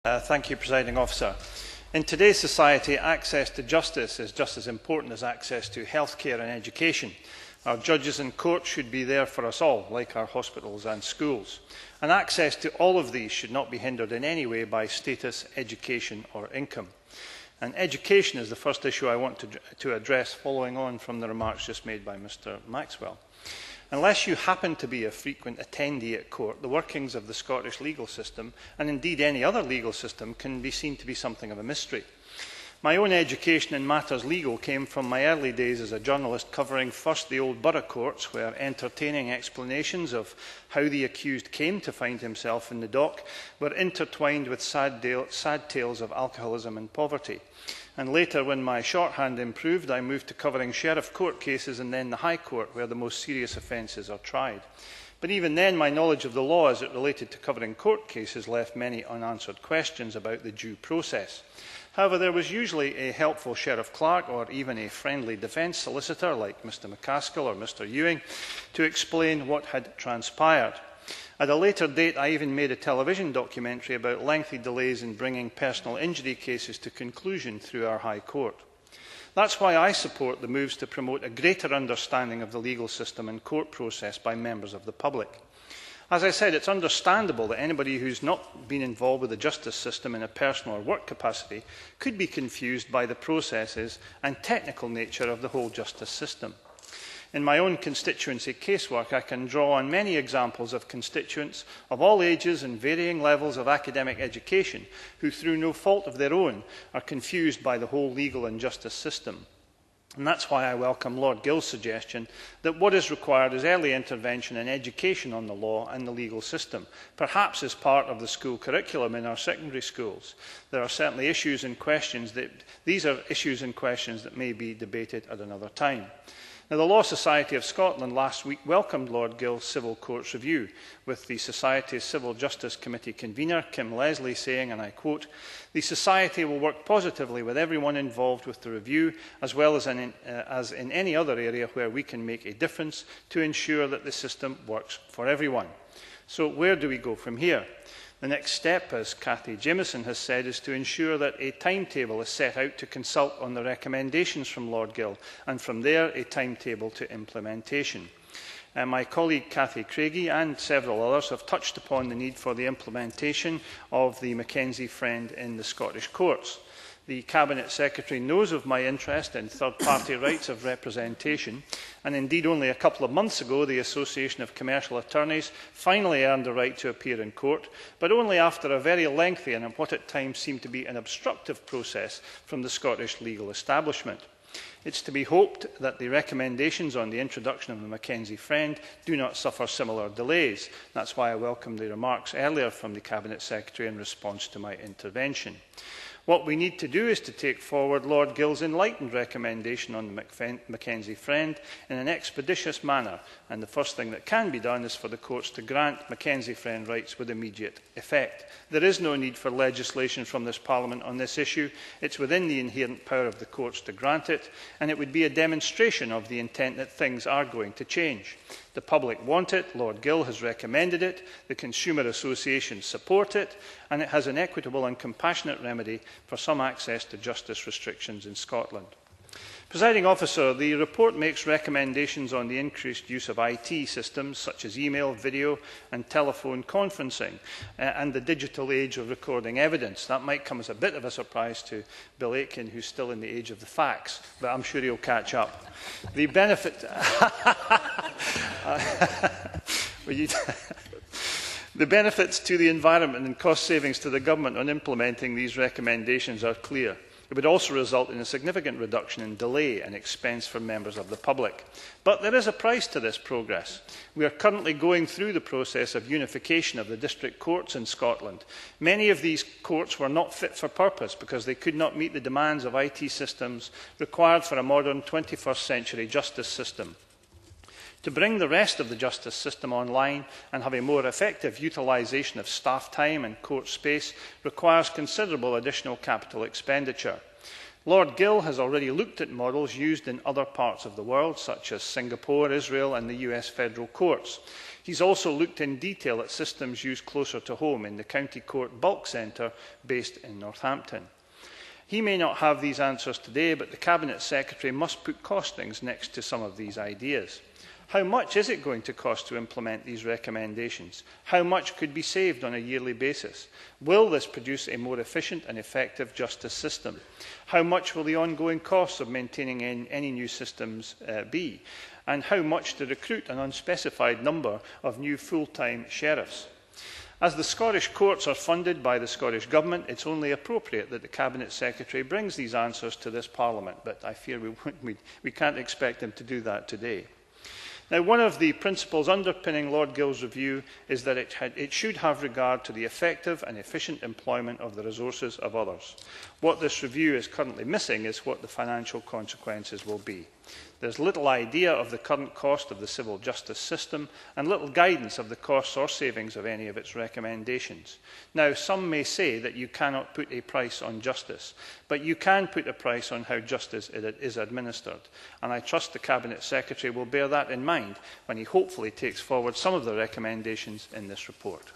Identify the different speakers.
Speaker 1: Thank you, Presiding Officer. In today's society, access to justice is just as important as access to healthcare and education. Our judges and courts should be there for us all, like our hospitals and schools. And access to all of these should not be hindered in any way by status, education or income. And education is the first issue I want to address, following on from the remarks just made by Mr. Maxwell. Unless you happen to be a frequent attendee at court, the workings of the Scottish legal system, and indeed any other legal system, can be seen to be something of a mystery. My own education in matters legal came from my early days as a journalist, covering first the old borough courts, where entertaining explanations of how the accused came to find himself in the dock were intertwined with sad tales of alcoholism and poverty. And later, when my shorthand improved, I moved to covering sheriff court cases and then the High Court, where the most serious offences are tried. But even then, my knowledge of the law as it related to covering court cases left many unanswered questions about the due process. However, there was usually a helpful sheriff clerk or even a friendly defence solicitor like Mr. McCaskill or Mr. Ewing to explain what had transpired. At a later date, I even made a television documentary about lengthy delays in bringing personal injury cases to conclusion through our High Court. That's why I support the moves to promote a greater understanding of the legal system and court process by members of the public. As I said, it's understandable that anybody who's not been involved with the justice system in a personal or work capacity could be confused by the processes and technical nature of the whole justice system. In my own constituency casework, I can draw on many examples of constituents of all ages and varying levels of academic education who, through no fault of their own, are confused by the whole legal and justice system. And that's why I welcome Lord Gill's suggestion that what is required is early intervention and education on the law and the legal system, perhaps as part of the school curriculum in our secondary schools. There are certainly issues and questions that may be debated at another time. Now, the Law Society of Scotland last week welcomed Lord Gill's Civil Courts Review, with the Society's Civil Justice Committee convener, Kim Leslie, saying, and I quote, "The Society will work positively with everyone involved with the review, as well as in any other area where we can make a difference to ensure that the system works for everyone." So where do we go from here? The next step, as Cathy Jameson has said, is to ensure that a timetable is set out to consult on the recommendations from Lord Gill, and from there a timetable to implementation. My colleague Cathy Craigie and several others have touched upon the need for the implementation of the McKenzie Friend in the Scottish courts. The Cabinet Secretary knows of my interest in third-party rights of representation, and indeed only a couple of months ago the Association of Commercial Attorneys finally earned the right to appear in court, but only after a very lengthy and what at times seemed to be an obstructive process from the Scottish legal establishment. It's to be hoped that the recommendations on the introduction of the McKenzie Friend do not suffer similar delays. That's why I welcomed the remarks earlier from the Cabinet Secretary in response to my intervention. What we need to do is to take forward Lord Gill's enlightened recommendation on the McKenzie Friend in an expeditious manner, and the first thing that can be done is for the courts to grant McKenzie Friend rights with immediate effect. There is no need for legislation from this Parliament on this issue. It's within the inherent power of the courts to grant it, and it would be a demonstration of the intent that things are going to change. The public want it, Lord Gill has recommended it, the consumer associations support it, and it has an equitable and compassionate remedy for some access to justice restrictions in Scotland. Presiding Officer, the report makes recommendations on the increased use of IT systems such as email, video and telephone conferencing and the digital age of recording evidence. That might come as a bit of a surprise to Bill Aitken, who's still in the age of the fax, but I'm sure he'll catch up. The benefit... The benefits to the environment and cost savings to the government on implementing these recommendations are clear. It would also result in a significant reduction in delay and expense for members of the public. But there is a price to this progress. We are currently going through the process of unification of the district courts in Scotland. Many of these courts were not fit for purpose because they could not meet the demands of IT systems required for a modern 21st century justice system. To bring the rest of the justice system online and have a more effective utilisation of staff time and court space requires considerable additional capital expenditure. Lord Gill has already looked at models used in other parts of the world, such as Singapore, Israel and the US federal courts. He's also looked in detail at systems used closer to home in the County Court Bulk Centre based in Northampton. He may not have these answers today, but the Cabinet Secretary must put costings next to some of these ideas. How much is it going to cost to implement these recommendations? How much could be saved on a yearly basis? Will this produce a more efficient and effective justice system? How much will the ongoing costs of maintaining any new systems be? And how much to recruit an unspecified number of new full-time sheriffs? As the Scottish courts are funded by the Scottish Government, it's only appropriate that the Cabinet Secretary brings these answers to this Parliament, but I fear we can't expect him to do that today. Now, one of the principles underpinning Lord Gill's review is that it should have regard to the effective and efficient employment of the resources of others. What this review is currently missing is what the financial consequences will be. There's little idea of the current cost of the civil justice system and little guidance of the costs or savings of any of its recommendations. Now, some may say that you cannot put a price on justice, but you can put a price on how justice is administered. And I trust the Cabinet Secretary will bear that in mind when he hopefully takes forward some of the recommendations in this report.